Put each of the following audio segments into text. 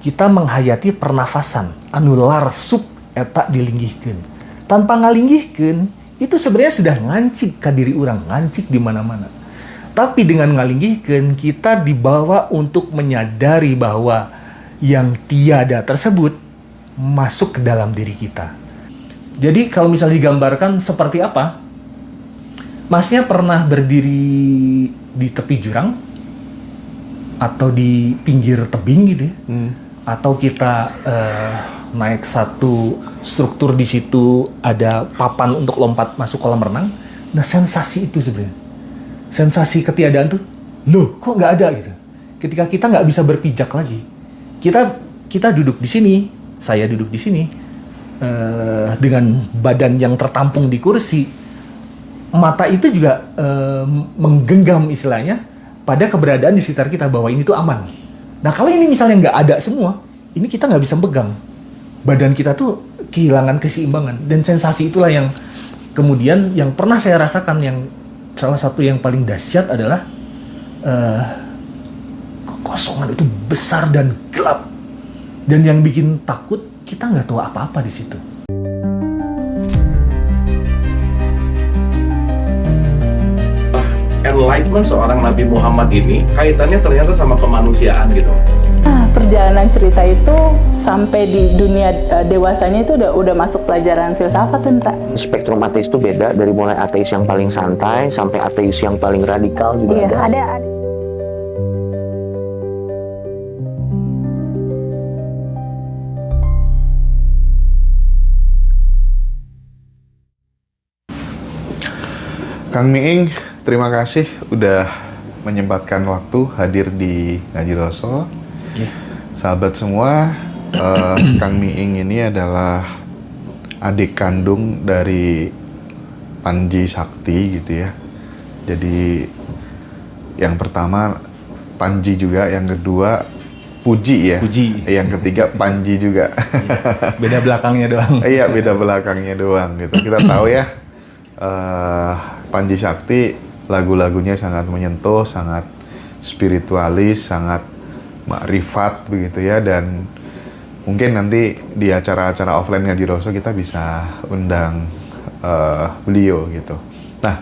kita menghayati pernafasan anu larsub eta dilinggihkeun. Tanpa ngalinggihkeun itu sebenarnya sudah ngancik ka diri urang, ngancik di mana-mana. Tapi dengan ngalinggihkeun kita dibawa untuk menyadari bahwa yang tiada tersebut masuk ke dalam diri kita. Jadi kalau misalnya digambarkan seperti apa? Masnya pernah berdiri di tepi jurang atau di pinggir tebing gitu ya? Atau kita naik satu struktur di situ ada papan untuk lompat masuk kolam renang. Nah sensasi itu sebenarnya, sensasi ketiadaan tuh, loh kok nggak ada gitu. Ketika kita nggak bisa berpijak lagi, kita duduk di sini, saya duduk di sini dengan badan yang tertampung di kursi. Mata itu juga menggenggam istilahnya pada keberadaan di sekitar kita bahwa ini tuh aman. Nah kalau ini misalnya nggak ada semua, ini kita nggak bisa pegang. Badan kita tuh kehilangan keseimbangan. Dan sensasi itulah yang kemudian yang pernah saya rasakan, yang salah satu yang paling dahsyat adalah kekosongan itu besar dan gelap. Dan yang bikin takut, kita nggak tahu apa-apa di situ. Enlightenment seorang Nabi Muhammad ini kaitannya ternyata sama kemanusiaan gitu. Nah, perjalanan cerita itu sampai di dunia dewasanya itu udah masuk pelajaran filsafat, Indra. Spektrum ateis itu beda, dari mulai ateis yang paling santai sampai ateis yang paling radikal juga ada. Kang Miing, terima kasih udah menyempatkan waktu hadir di Ngaji Rasul. Sahabat semua, Kang Miing ini adalah adik kandung dari Panji Sakti gitu ya. Jadi yang pertama Panji juga, yang kedua Puji ya. Puji. Yang ketiga Panji juga. Beda belakangnya doang. Iya, beda belakangnya doang gitu. Kita tahu ya, Panji Sakti lagu-lagunya sangat menyentuh, sangat spiritualis, sangat makrifat begitu ya. Dan mungkin nanti di acara-acara offline Ngaji Rasul kita bisa undang beliau gitu. Nah,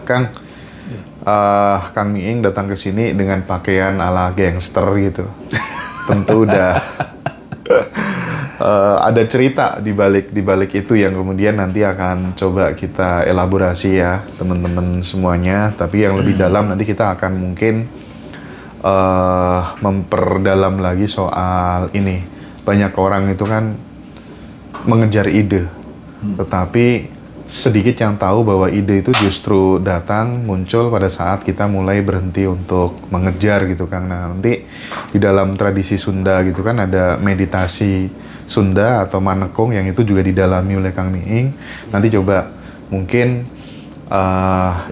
Kang Miing datang ke sini dengan pakaian ala gangster gitu. Tentu udah ada cerita di balik itu yang kemudian nanti akan coba kita elaborasi ya teman-teman semuanya. Tapi yang lebih dalam nanti kita akan mungkin memperdalam lagi soal ini. Banyak orang itu kan mengejar ide, tetapi sedikit yang tahu bahwa ide itu justru datang muncul pada saat kita mulai berhenti untuk mengejar gitu kan. Nah, nanti di dalam tradisi Sunda gitu kan ada meditasi Sunda atau manekung yang itu juga didalami oleh Kang Miing. Nanti coba mungkin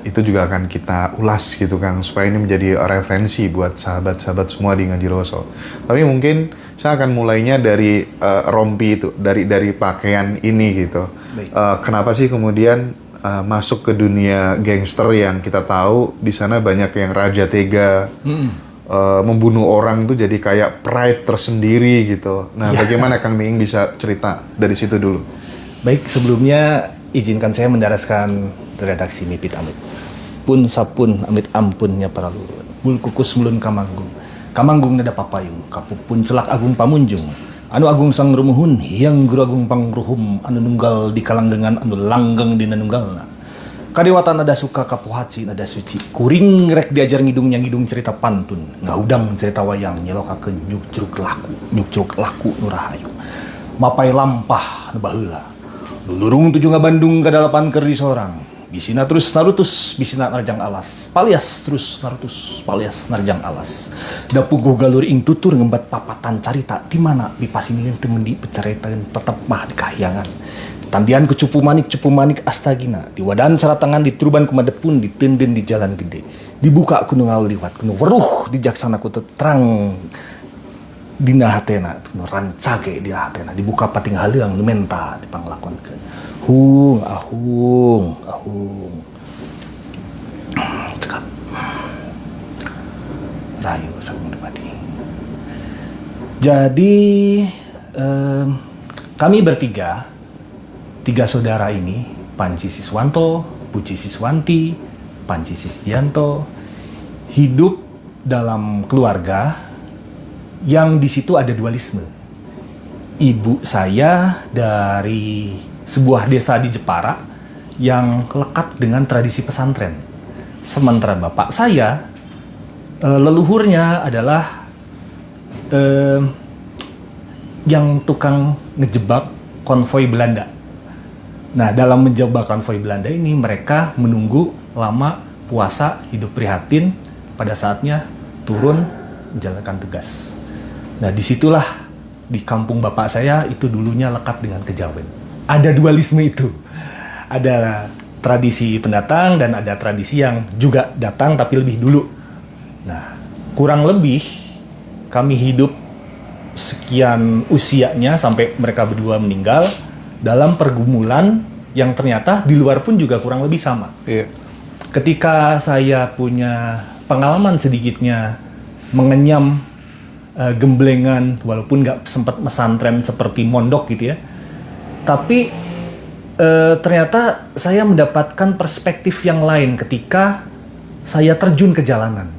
itu juga akan kita ulas gitu Kang, supaya ini menjadi referensi buat sahabat-sahabat semua di Ngaji Rasul. Tapi mungkin saya akan mulainya dari rompi itu, dari pakaian ini gitu. Kenapa sih kemudian masuk ke dunia gangster yang kita tahu di sana banyak yang raja tega, membunuh orang tuh jadi kayak pride tersendiri gitu. Nah, bagaimana Kang Miing bisa cerita dari situ dulu? Baik, sebelumnya izinkan saya mendaraskan redaksi Mipit Amit. Pun sapun amit ampunnya para luhur. Mul kukus mulun kamanggung. Kamanggung nada papayung. Kapupun celak agung pamunjung. Anu agung sang rumuhun. Yang guru agung pangruhum. Anu nunggal di kalanggengan. Anu langgeng di nanunggalna. Kadewatan nada suka kapuhaci nada suci. Kuring rek diajar ngidungnya ngidung cerita pantun. Ngaudang cerita wayang. Nyelokakeun nyucruk laku nurahayu. Mapai lampah nu baheula. Lulurung tujuh Bandung ke dalapan kerdi sorang. Bisina terus narutus, bisina narjang alas. Palias terus narutus, palias narjang alas. Dapuguh galur ing tutur ngembat papatan carita. Di mana bipasinin temen di pecaretan tetep mah di kahyangan. Tandian ke cupu manik astagina. Di wadan saratangan di turban kumadepun ditenden di jalan gede. Dibuka kuno ngaul liwat kuno weruh dijaksana ku terang. Dina hatena, rancage dina hatena. Dibuka pating haleung nu menta dipanglakonkeun. Ahung. Cekap. Rayu sagung dumadi. Jadi kami bertiga, 3 saudara ini, Panji Siswanto, Puji Siswanti, Panji Sisdianto, hidup dalam keluarga yang di situ ada dualisme. Ibu saya dari sebuah desa di Jepara yang lekat dengan tradisi pesantren. Sementara bapak saya, leluhurnya adalah yang tukang ngejebak konvoi Belanda. Nah, dalam menjebak konvoi Belanda ini, mereka menunggu lama puasa, hidup prihatin, pada saatnya turun menjalankan tugas. Nah, disitulah di kampung bapak saya itu dulunya lekat dengan kejawen. Ada dualisme itu. Ada tradisi pendatang dan ada tradisi yang juga datang tapi lebih dulu. Nah, kurang lebih kami hidup sekian usianya sampai mereka berdua meninggal dalam pergumulan yang ternyata di luar pun juga kurang lebih sama. Iya. Ketika saya punya pengalaman sedikitnya mengenyam gemblengan, walaupun nggak sempat pesantren seperti mondok gitu ya, tapi ternyata saya mendapatkan perspektif yang lain ketika saya terjun ke jalanan.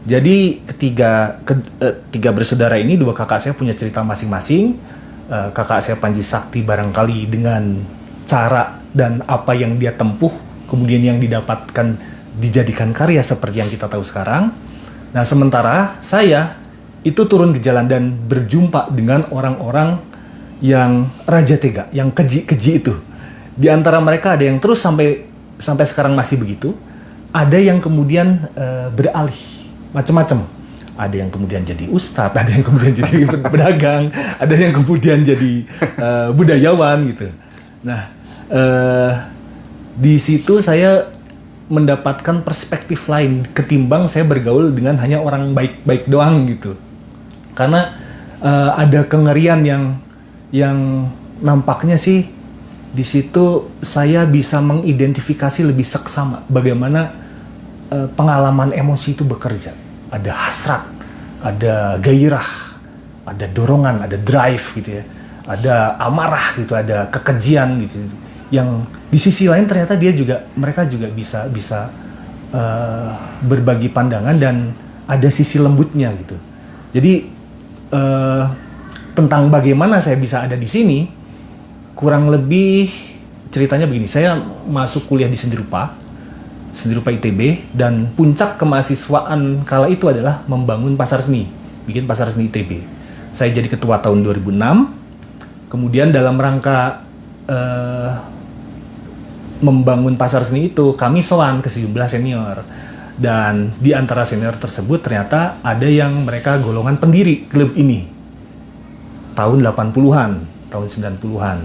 Jadi tiga bersaudara ini, 2 kakak saya punya cerita masing-masing. Kakak saya Panji Sakti barangkali dengan cara dan apa yang dia tempuh, kemudian yang didapatkan dijadikan karya seperti yang kita tahu sekarang. Nah, sementara saya itu turun ke jalan dan berjumpa dengan orang-orang yang raja tega, yang keji-keji itu. Di antara mereka ada yang terus sampai sekarang masih begitu, ada yang kemudian beralih macam-macam. Ada yang kemudian jadi ustadz, ada yang kemudian jadi pedagang, ada yang kemudian jadi budayawan gitu. Nah, di situ saya mendapatkan perspektif lain ketimbang saya bergaul dengan hanya orang baik-baik doang gitu. Karena ada kengerian yang nampaknya sih di situ saya bisa mengidentifikasi lebih seksama bagaimana pengalaman emosi itu bekerja. Ada hasrat, ada gairah, ada dorongan, ada drive gitu ya, ada amarah gitu, ada kekejian gitu. Yang di sisi lain ternyata mereka juga bisa berbagi pandangan dan ada sisi lembutnya gitu. Jadi tentang bagaimana saya bisa ada di sini, kurang lebih ceritanya begini. Saya masuk kuliah di Seni Rupa ITB, dan puncak kemahasiswaan kala itu adalah membangun pasar seni, bikin pasar seni ITB. Saya jadi ketua tahun 2006. Kemudian dalam rangka membangun pasar seni itu, kami sowan ke sejumlah senior. Dan di antara senior tersebut ternyata ada yang mereka golongan pendiri klub ini. Tahun 80-an, tahun 90-an.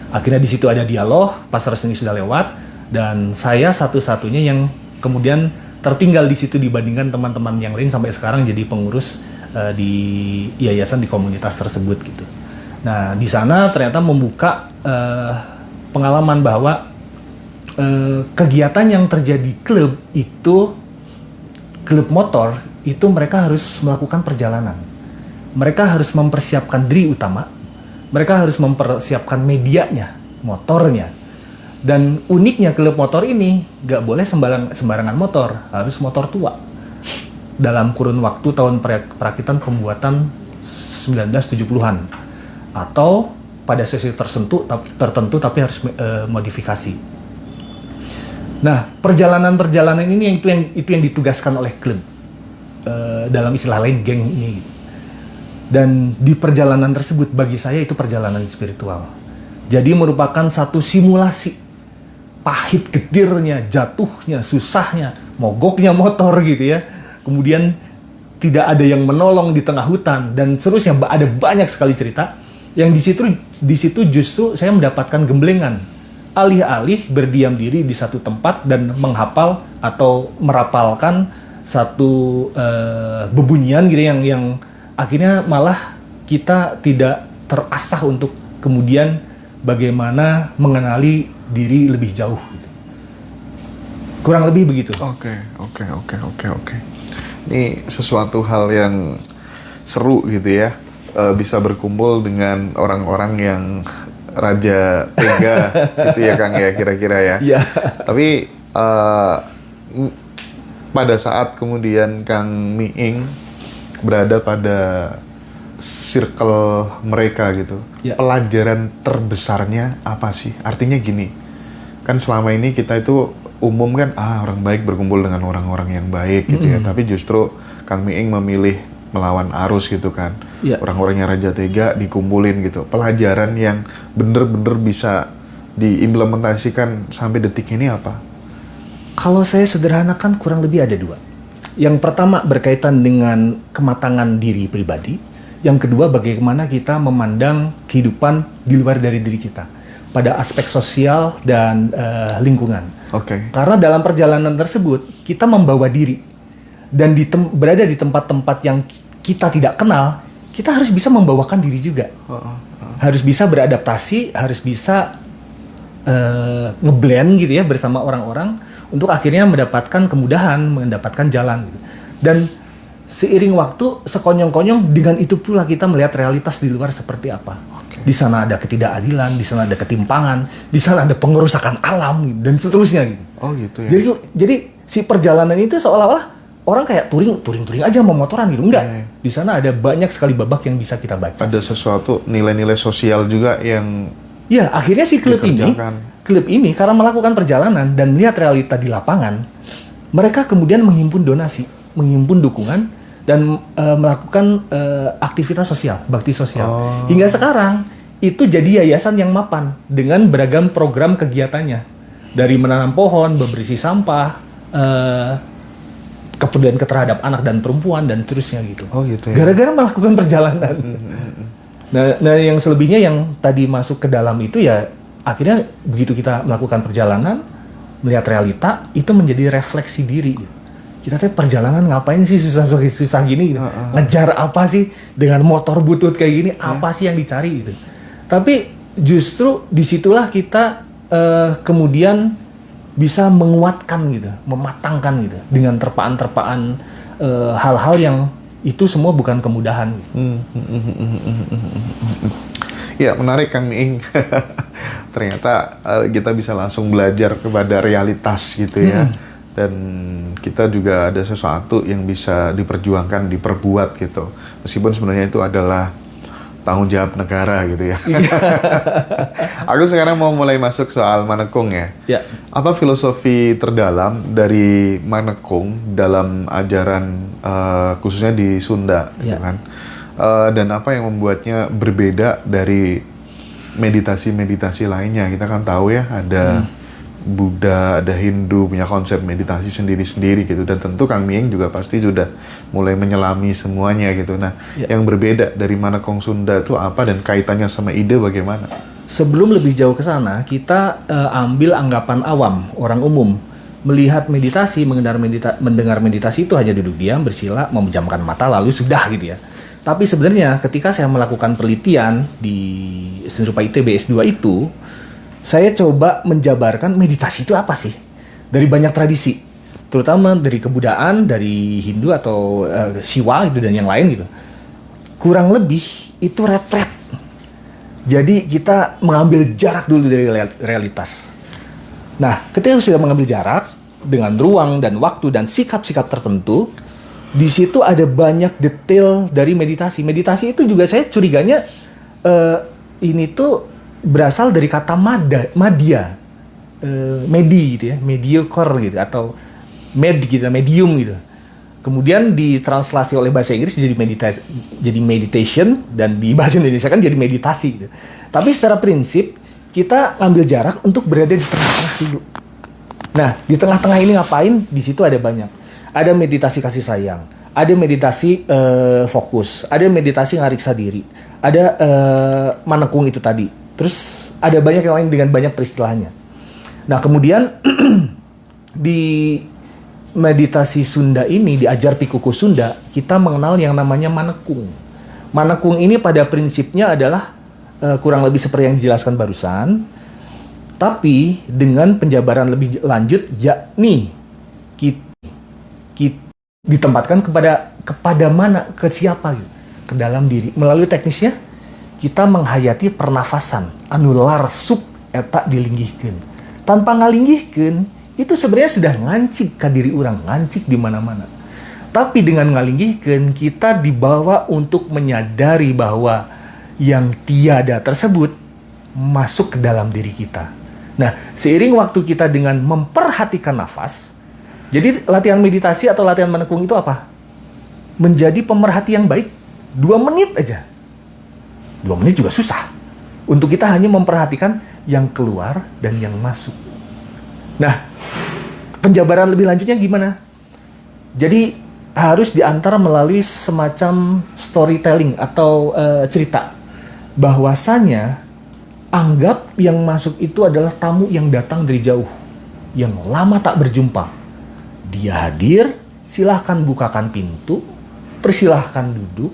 Akhirnya di situ ada dialog, pasar seni sudah lewat, dan saya satu-satunya yang kemudian tertinggal di situ dibandingkan teman-teman yang lain sampai sekarang jadi pengurus di yayasan, di komunitas tersebut gitu. Nah, di sana ternyata membuka pengalaman bahwa kegiatan yang terjadi klub motor itu mereka harus melakukan perjalanan. Mereka harus mempersiapkan diri utama, mereka harus mempersiapkan medianya, motornya. Dan uniknya klub motor ini nggak boleh sembarangan motor, harus motor tua. Dalam kurun waktu tahun perakitan pembuatan 1970-an. Atau pada sesi tertentu tapi harus modifikasi. Nah, perjalanan ini itu yang ditugaskan oleh klub, dalam istilah lain geng ini. Dan di perjalanan tersebut bagi saya itu perjalanan spiritual. Jadi merupakan satu simulasi pahit getirnya, jatuhnya, susahnya, mogoknya motor gitu ya. Kemudian tidak ada yang menolong di tengah hutan dan seterusnya, ada banyak sekali cerita yang di situ justru saya mendapatkan gemblengan. Alih-alih berdiam diri di satu tempat dan menghafal atau merapalkan satu bebunyian gitu yang akhirnya malah kita tidak terasah untuk kemudian bagaimana mengenali diri lebih jauh gitu. Kurang lebih begitu. Oke. Ini sesuatu hal yang seru gitu ya, bisa berkumpul dengan orang-orang yang raja tega gitu ya Kang ya, kira-kira ya. Iya. Tapi pada saat kemudian Kang Miing berada pada circle mereka gitu, Ya. pelajaran terbesarnya apa sih? Artinya gini, kan selama ini kita itu umum kan, orang baik berkumpul dengan orang-orang yang baik gitu ya, tapi justru Kang Miing memilih melawan arus gitu kan. Ya. Orang-orang yang raja tega dikumpulin gitu. Pelajaran yang bener-bener bisa diimplementasikan sampai detik ini apa? Kalau saya sederhanakan kurang lebih ada 2. Yang pertama berkaitan dengan kematangan diri pribadi. Yang kedua bagaimana kita memandang kehidupan di luar dari diri kita. Pada aspek sosial dan lingkungan. Oke. Karena dalam perjalanan tersebut kita membawa diri. Dan berada di tempat-tempat yang kita tidak kenal, kita harus bisa membawakan diri juga. Harus bisa beradaptasi, harus bisa ngeblend gitu ya bersama orang-orang untuk akhirnya mendapatkan kemudahan, mendapatkan jalan gitu. Dan seiring waktu sekonyong-konyong dengan itu pula kita melihat realitas di luar seperti apa. Di sana ada ketidakadilan, di sana ada ketimpangan, di sana ada pengerusakan alam gitu, dan seterusnya gitu. Oh gitu ya. Jadi si perjalanan itu seolah-olah orang kayak touring aja mau motoran gitu. Enggak. Iya. Di sana ada banyak sekali babak yang bisa kita baca. Ada sesuatu nilai-nilai sosial juga yang Ya, akhirnya si klub dikerjakan. ini karena melakukan perjalanan dan lihat realita di lapangan, mereka kemudian menghimpun donasi, menghimpun dukungan dan melakukan aktivitas sosial, bakti sosial. Hingga sekarang itu jadi yayasan yang mapan dengan beragam program kegiatannya. Dari menanam pohon, bebersih sampah, kepedulian terhadap anak dan perempuan dan terusnya gitu. Oh gitu ya. Gara-gara melakukan perjalanan. Nah, yang selebihnya yang tadi masuk ke dalam itu ya akhirnya begitu kita melakukan perjalanan, melihat realita, itu menjadi refleksi diri gitu. Kita tuh perjalanan ngapain sih susah gini gitu. Ngejar apa sih dengan motor butut kayak gini, apa sih yang dicari gitu. Tapi justru disitulah kita kemudian bisa menguatkan gitu, mematangkan gitu dengan terpaan-terpaan hal-hal yang itu semua bukan kemudahan. Ya menarik Kang Miing. Ternyata kita bisa langsung belajar kepada realitas gitu ya. Dan kita juga ada sesuatu yang bisa diperjuangkan, diperbuat gitu. Meskipun sebenarnya itu adalah tanggung jawab negara gitu ya. Aku sekarang mau mulai masuk soal manekung ya. Ya. Apa filosofi terdalam dari manekung dalam ajaran khususnya di Sunda, gitu kan? Dan apa yang membuatnya berbeda dari meditasi-meditasi lainnya? Kita kan tahu ya ada Buddha, ada Hindu punya konsep meditasi sendiri-sendiri gitu, dan tentu Kang Miing juga pasti sudah mulai menyelami semuanya gitu. Nah, yang berbeda dari manekung Sunda itu apa dan kaitannya sama ide bagaimana? Sebelum lebih jauh ke sana, kita ambil anggapan awam, orang umum. Melihat meditasi, mendengar meditasi itu hanya duduk diam, bersila, memejamkan mata, lalu sudah gitu ya. Tapi sebenarnya ketika saya melakukan penelitian di seni rupa ITB S2 itu, saya coba menjabarkan meditasi itu apa sih? Dari banyak tradisi, terutama dari kebudayaan, dari Hindu atau Siwa gitu dan yang lain gitu. Kurang lebih itu retret. Jadi kita mengambil jarak dulu dari realitas. Nah, ketika sudah mengambil jarak dengan ruang dan waktu dan sikap-sikap tertentu, di situ ada banyak detail dari meditasi. Meditasi itu juga saya curiganya ini tuh berasal dari kata madya, medi gitu ya, mediocre gitu atau medium gitu. Kemudian ditranslasi oleh bahasa Inggris jadi meditation dan di bahasa Indonesia kan jadi meditasi gitu. Tapi secara prinsip kita ambil jarak untuk berada di tengah-tengah dulu. Nah, di tengah-tengah ini ngapain? Di situ ada banyak. Ada meditasi kasih sayang, ada meditasi fokus, ada meditasi ngariksa diri, ada manekung itu tadi. Terus ada banyak yang lain dengan banyak peristilahnya. Nah kemudian di meditasi Sunda ini, diajar Pikuku Sunda, kita mengenal yang namanya manekung. Manekung ini pada prinsipnya adalah kurang lebih seperti yang dijelaskan barusan, tapi dengan penjabaran lebih lanjut, yakni kita ditempatkan kepada mana, ke siapa gitu. ke dalam diri. Melalui teknisnya, kita menghayati pernafasan, anular sub eta dilinggihkeun. Tanpa ngalinggihkeun, itu sebenarnya sudah ngancik ka diri orang, ngancik di mana-mana. Tapi dengan ngalinggihkeun, kita dibawa untuk menyadari bahwa yang tiada tersebut masuk ke dalam diri kita. Nah, seiring waktu kita dengan memperhatikan nafas, jadi latihan meditasi atau latihan menekung itu apa? Menjadi pemerhati yang baik. 2 menit aja. 2 menit juga susah. Untuk kita hanya memperhatikan yang keluar dan yang masuk. Nah, penjabaran lebih lanjutnya gimana? Jadi harus diantar melalui semacam storytelling atau cerita. Bahwasanya anggap yang masuk itu adalah tamu yang datang dari jauh, yang lama tak berjumpa. Dia hadir, silahkan bukakan pintu, persilahkan duduk,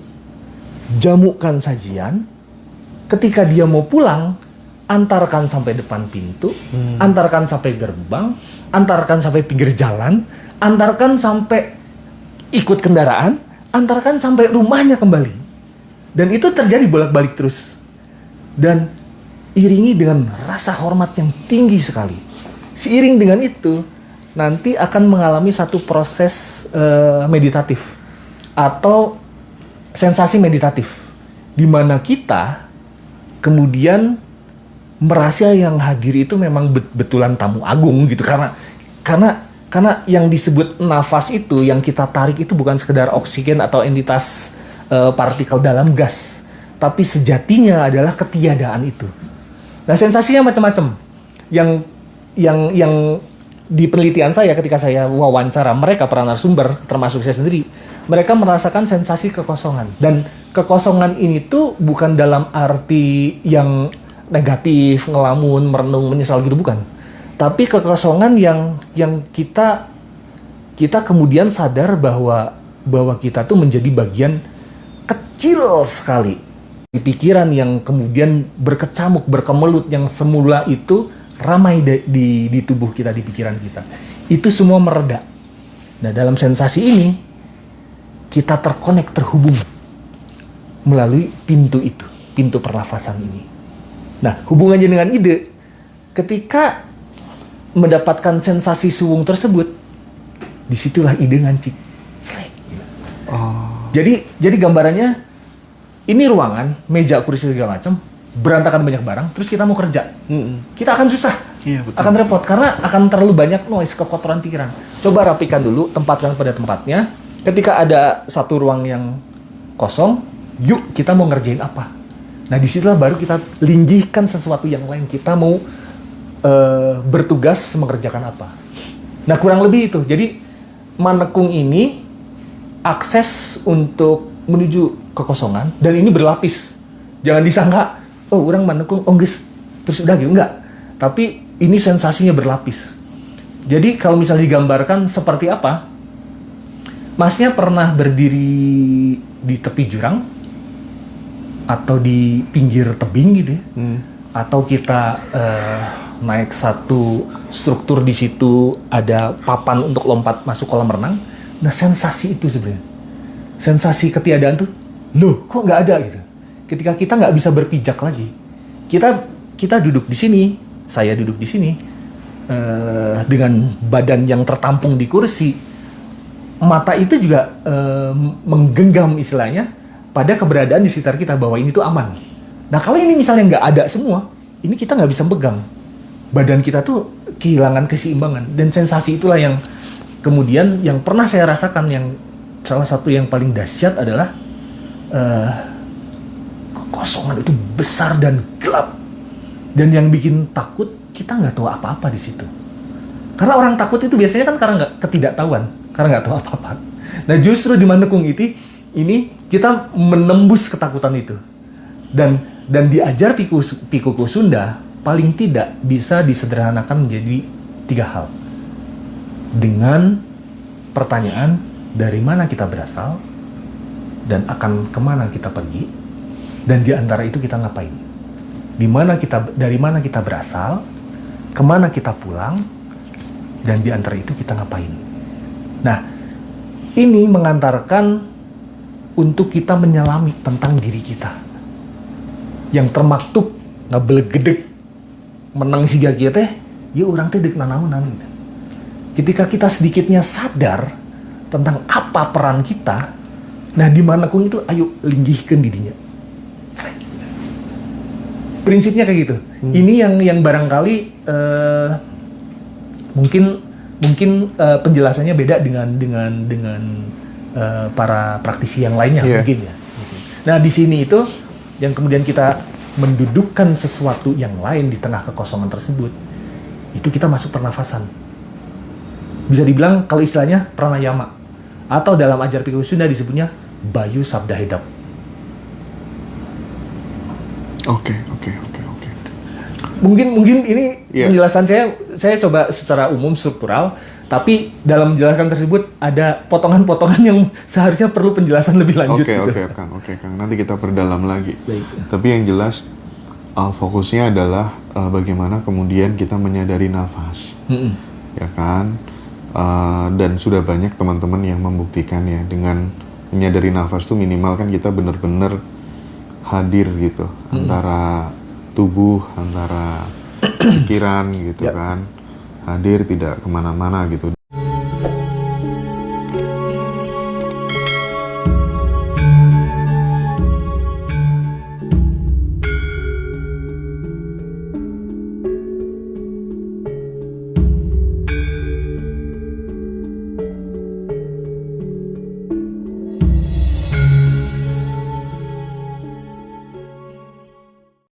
jamukan sajian. Ketika dia mau pulang, antarkan sampai depan pintu, antarkan sampai gerbang, antarkan sampai pinggir jalan, antarkan sampai ikut kendaraan, antarkan sampai rumahnya kembali. Dan itu terjadi bolak-balik terus. Dan iringi dengan rasa hormat yang tinggi sekali. Seiring dengan itu, nanti akan mengalami satu proses meditatif atau sensasi meditatif, di mana kita kemudian merasa yang hadir itu memang betulan tamu agung gitu, karena yang disebut nafas itu yang kita tarik itu bukan sekedar oksigen atau entitas partikel dalam gas, tapi sejatinya adalah ketiadaan itu. Nah, sensasinya macam-macam. Yang di penelitian saya ketika saya wawancara mereka para narasumber termasuk saya sendiri, mereka merasakan sensasi kekosongan. Dan kekosongan ini tuh bukan dalam arti yang negatif, ngelamun, merenung, menyesal gitu, bukan. Tapi kekosongan yang kita kemudian sadar bahwa kita tuh menjadi bagian kecil sekali di pikiran yang kemudian berkecamuk, berkemelut, yang semula itu ramai di tubuh kita, di pikiran kita. Itu semua mereda. Nah, dalam sensasi ini kita terhubung melalui pintu itu, pintu pernafasan ini. Nah, hubungannya dengan ide, ketika mendapatkan sensasi suwung tersebut, disitulah ide ngancik. Selek. Jadi gambarannya, ini ruangan, meja, kursi segala macam, berantakan banyak barang, terus kita mau kerja. Kita akan susah. Iya, betul. Akan repot, karena akan terlalu banyak noise, kekotoran pikiran. Coba rapikan dulu, tempatkan pada tempatnya. Ketika ada satu ruang yang kosong, yuk kita mau ngerjain apa. Nah, disitulah baru kita linggihkan sesuatu yang lain. Kita mau bertugas mengerjakan apa. Nah, kurang lebih itu. Jadi, manekung ini akses untuk menuju kekosongan, dan ini berlapis. Jangan disangka, oh orang manekung, oh guys, terus udah gitu, enggak. Tapi ini sensasinya berlapis. Jadi kalau misalnya digambarkan seperti apa, Masnya pernah berdiri di tepi jurang atau di pinggir tebing gitu ya, atau kita naik satu struktur, di situ ada papan untuk lompat masuk kolam renang. Nah, sensasi itu sebenarnya, sensasi ketiadaan tuh, loh kok nggak ada gitu. Ketika kita nggak bisa berpijak lagi, kita duduk di sini, saya duduk di sini dengan badan yang tertampung di kursi, mata itu juga menggenggam istilahnya pada keberadaan di sekitar kita bahwa ini tuh aman. Nah, kalau ini misalnya nggak ada semua, ini kita nggak bisa pegang. Badan kita tuh kehilangan keseimbangan, dan sensasi itulah yang kemudian yang pernah saya rasakan, yang salah satu yang paling dahsyat adalah kekosongan itu besar dan gelap, dan yang bikin takut kita nggak tahu apa-apa di situ. Karena orang takut itu biasanya kan karena nggak ketidaktahuan, karena nggak tahu apa-apa. Nah, justru di manekung ini kita menembus ketakutan itu, dan diajar Pikuku Sunda paling tidak bisa disederhanakan menjadi 3 hal. Dengan pertanyaan, dari mana kita berasal dan akan kemana kita pergi, dan di antara itu kita ngapain. Dari mana kita berasal, kemana kita pulang, dan di antara itu kita ngapain. Nah, ini mengantarkan untuk kita menyelami tentang diri kita. Yang termaktub ngabelegedeg menang siga kieu teh, ya orang teh deuk nanaonan gitu. Ketika kita sedikitnya sadar tentang apa peran kita, nah di mana kun itu ayo linggihkeun di dinya. Prinsipnya kayak gitu. Ini yang barangkali mungkin penjelasannya beda dengan para praktisi yang lainnya mungkin ya. Nah di sini itu yang kemudian kita mendudukkan sesuatu yang lain di tengah kekosongan tersebut, itu kita masuk pernafasan. Bisa dibilang kalau istilahnya pranayama, atau dalam ajar pikir Sunda disebutnya Bayu Sabda Hedap. Oke. Mungkin ini penjelasan saya coba secara umum struktural, tapi dalam menjelaskan tersebut ada potongan-potongan yang seharusnya perlu penjelasan lebih lanjut. Oke, Kang. Nanti kita perdalam lagi. Baik. Tapi yang jelas fokusnya adalah bagaimana kemudian kita menyadari nafas, ya kan? Dan sudah banyak teman-teman yang membuktikan ya dengan menyadari nafas tuh minimal kan kita benar-benar hadir gitu antara tubuh, antara pikiran gitu kan, hadir tidak kemana-mana gitu.